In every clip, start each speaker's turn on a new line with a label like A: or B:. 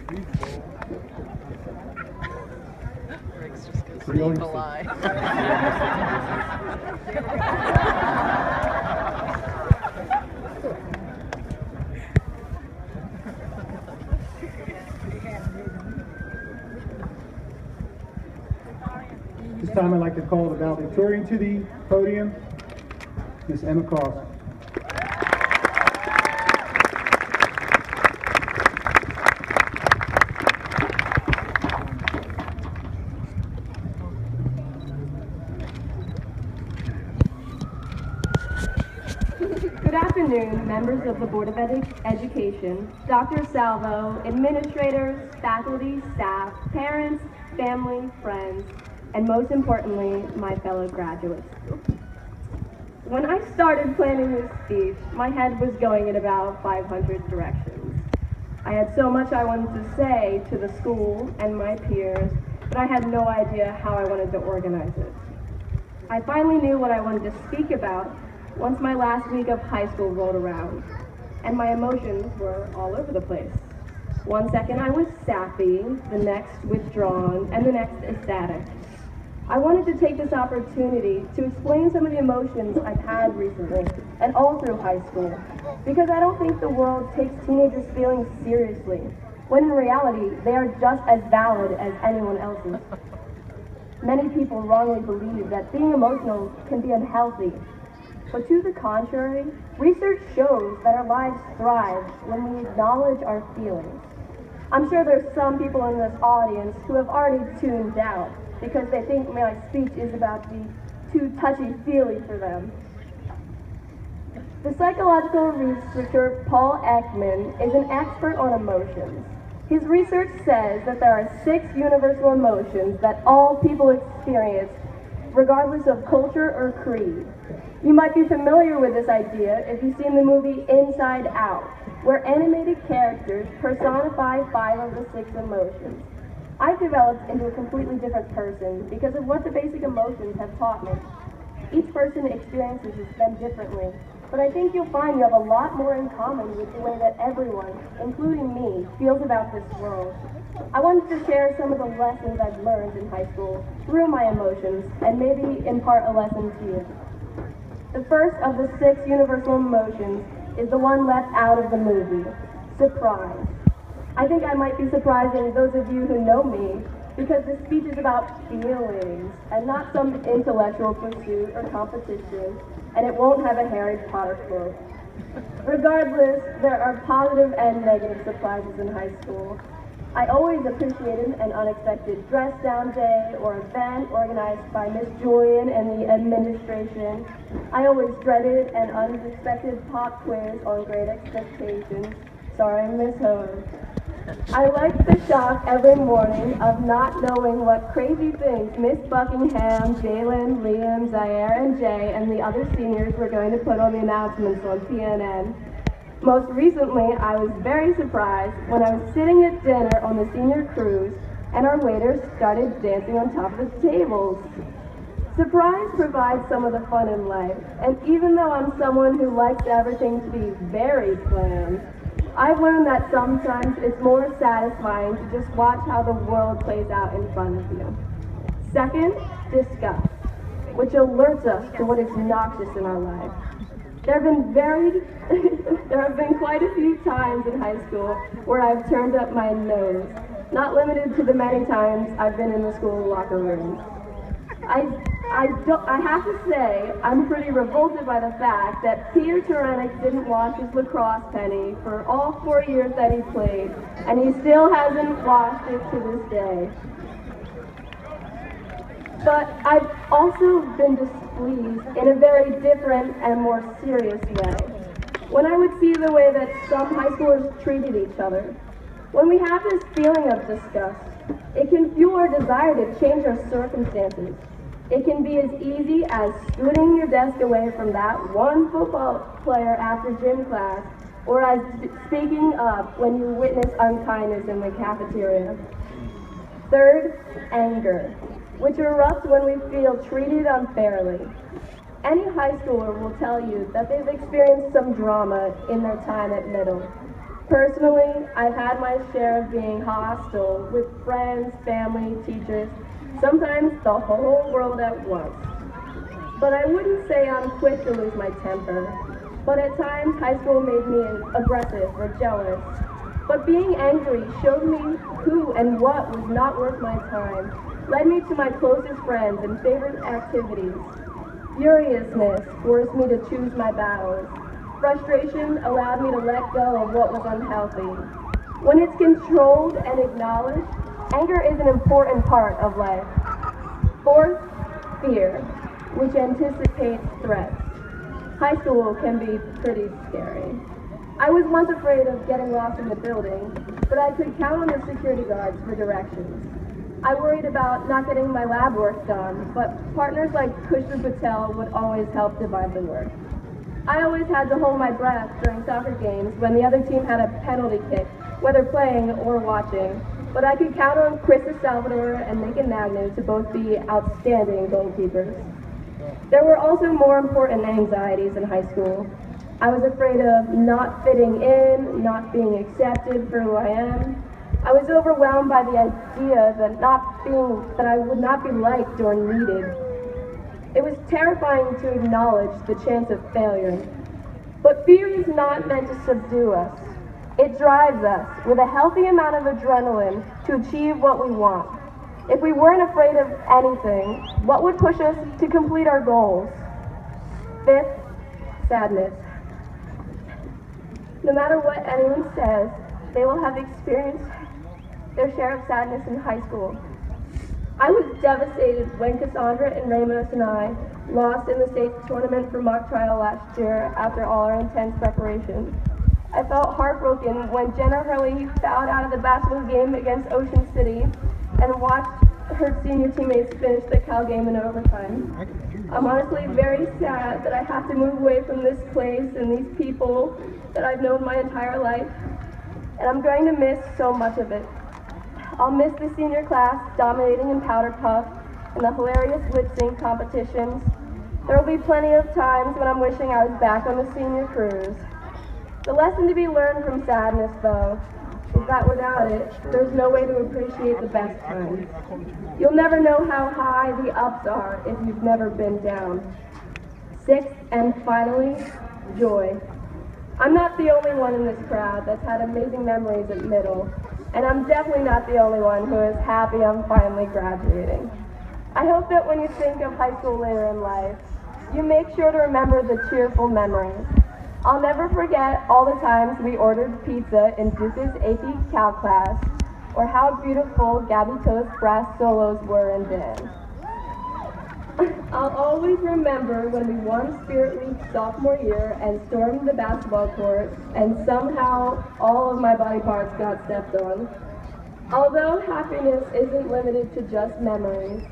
A: Rick's just gonna sleep a lie.
B: This time I'd like to call the valedictorian to the podium, Miss Emma Carlson.
C: Good afternoon, members of the Board of Education, Dr. Salvo, administrators, faculty, staff, parents, family, friends, and most importantly, my fellow graduates. When I started planning this speech, my head was going in about 500 directions. I had so much I wanted to say to the school and my peers, but I had no idea how I wanted to organize it. I finally knew what I wanted to speak about once my last week of high school rolled around, and my emotions were all over the place. One second I was sappy, the next withdrawn, and the next ecstatic. I wanted to take this opportunity to explain some of the emotions I've had recently, and all through high school, because I don't think the world takes teenagers' feelings seriously, when in reality, they are just as valid as anyone else's. Many people wrongly believe that being emotional can be unhealthy, but to the contrary, research shows that our lives thrive when we acknowledge our feelings. I'm sure there's some people in this audience who have already tuned out because they think my speech is about to be too touchy-feely for them. The psychological researcher Paul Ekman is an expert on emotions. His research says that there are 6 universal emotions that all people experience regardless of culture or creed. You might be familiar with this idea if you've seen the movie Inside Out, where animated characters personify 5 of the 6 emotions. I've developed into a completely different person because of what the basic emotions have taught me. Each person experiences them differently, but I think you'll find you have a lot more in common with the way that everyone, including me, feels about this world. I wanted to share some of the lessons I've learned in high school through my emotions, and maybe impart a lesson to you. The first of the 6 universal emotions is the one left out of the movie, surprise. I think I might be surprising those of you who know me because this speech is about feelings and not some intellectual pursuit or competition, and it won't have a Harry Potter quote. Regardless, there are positive and negative surprises in high school. I always appreciated an unexpected dress down day or event organized by Miss Julian and the administration. I always dreaded an unexpected pop quiz on Great Expectations. Sorry, Miss Ho. I liked the shock every morning of not knowing what crazy things Miss Buckingham, Jalen, Liam, Zaire, and Jay, and the other seniors were going to put on the announcements on PNN. Most recently, I was very surprised when I was sitting at dinner on the senior cruise and our waiters started dancing on top of the tables. Surprise provides some of the fun in life, and even though I'm someone who likes everything to be very planned, I've learned that sometimes it's more satisfying to just watch how the world plays out in front of you. Second, disgust, which alerts us to what is noxious in our life. There have been quite a few times in high school where I've turned up my nose, not limited to the many times I've been in the school locker room. I have to say, I'm pretty revolted by the fact that Peter Turenic didn't wash his lacrosse penny for all 4 years that he played, and he still hasn't washed it to this day. But I've also been displeased in a very different and more serious way. When I would see the way that some high schoolers treated each other. When we have this feeling of disgust, it can fuel our desire to change our circumstances. It can be as easy as scooting your desk away from that one football player after gym class, or as speaking up when you witness unkindness in the cafeteria. Third, anger, which erupts when we feel treated unfairly. Any high schooler will tell you that they've experienced some drama in their time at middle. Personally, I've had my share of being hostile with friends, family, teachers, sometimes the whole world at once. But I wouldn't say I'm quick to lose my temper. But at times, high school made me aggressive or jealous. But being angry showed me who and what was not worth my time, led me to my closest friends and favorite activities. Furiousness forced me to choose my battles. Frustration allowed me to let go of what was unhealthy. When it's controlled and acknowledged, anger is an important part of life. Fourth, fear, which anticipates threats. High school can be pretty scary. I was once afraid of getting lost in the building, but I could count on the security guards for directions. I worried about not getting my lab work done, but partners like Kushbu Patel would always help divide the work. I always had to hold my breath during soccer games when the other team had a penalty kick, whether playing or watching, but I could count on Chris Salvador and Megan Nagnu to both be outstanding goalkeepers. There were also more important anxieties in high school. I was afraid of not fitting in, not being accepted for who I am. I was overwhelmed by the idea that I would not be liked or needed. It was terrifying to acknowledge the chance of failure. But fear is not meant to subdue us. It drives us with a healthy amount of adrenaline to achieve what we want. If we weren't afraid of anything, what would push us to complete our goals? Fifth, sadness. No matter what anyone says, they will have experienced their share of sadness in high school. I was devastated when Cassandra and Ramos and I lost in the state tournament for mock trial last year after all our intense preparation. I felt heartbroken when Jenna Hurley fouled out of the basketball game against Ocean City and watched her senior teammates finish the Cal game in overtime. I'm honestly very sad that I have to move away from this place and these people that I've known my entire life, and I'm going to miss so much of it. I'll miss the senior class dominating in powder puff and the hilarious lip sync competitions. There will be plenty of times when I'm wishing I was back on the senior cruise. The lesson to be learned from sadness, though, is that without it, there's no way to appreciate the best times. You'll never know how high the ups are if you've never been down. Sixth, and finally, joy. I'm not the only one in this crowd that's had amazing memories at middle, and I'm definitely not the only one who is happy I'm finally graduating. I hope that when you think of high school later in life, you make sure to remember the cheerful memories. I'll never forget all the times we ordered pizza in Duke's AP Cal class, or how beautiful Gabby Toast's brass solos were in band. I'll always remember when we won Spirit Week sophomore year and stormed the basketball court, and somehow all of my body parts got stepped on. Although happiness isn't limited to just memories,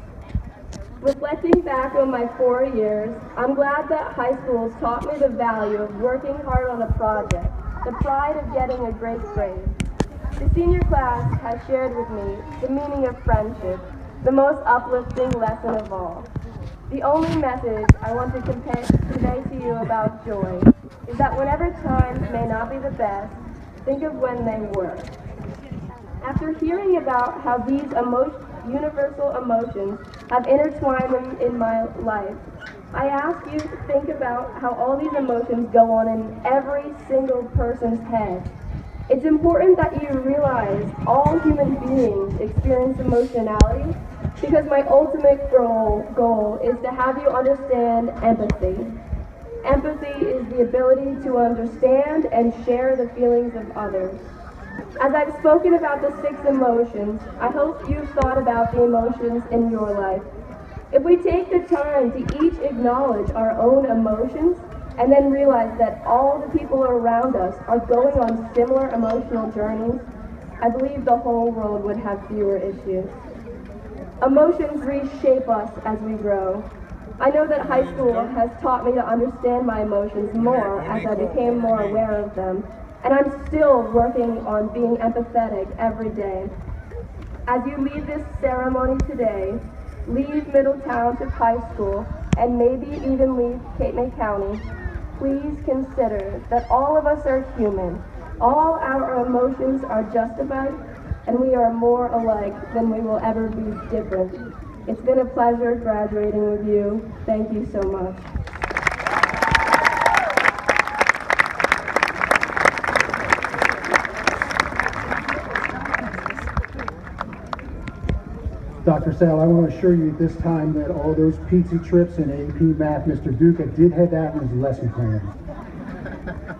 C: reflecting back on my 4 years, I'm glad that high school taught me the value of working hard on a project, the pride of getting a great grade. The senior class has shared with me the meaning of friendship, the most uplifting lesson of all. The only message I want to convey to you about joy is that whenever times may not be the best, think of when they were. After hearing about how these universal emotions have intertwined in my life, I ask you to think about how all these emotions go on in every single person's head. It's important that you realize all human beings experience emotionality, because my ultimate goal is to have you understand empathy. Empathy is the ability to understand and share the feelings of others. As I've spoken about the 6 emotions, I hope you've thought about the emotions in your life. If we take the time to each acknowledge our own emotions and then realize that all the people around us are going on similar emotional journeys, I believe the whole world would have fewer issues. Emotions reshape us as we grow. I know that high school has taught me to understand my emotions more as I became more aware of them, and I'm still working on being empathetic every day. As you leave this ceremony today, leave Middle Township High School, and maybe even leave Cape May County, please consider that all of us are human. All our emotions are justified, and we are more alike than we will ever be different. It's been a pleasure graduating with you. Thank you so much.
B: Dr. Sal, I want to assure you at this time that all those pizza trips and AP Math, Mr. Duca did have that in his lesson plan.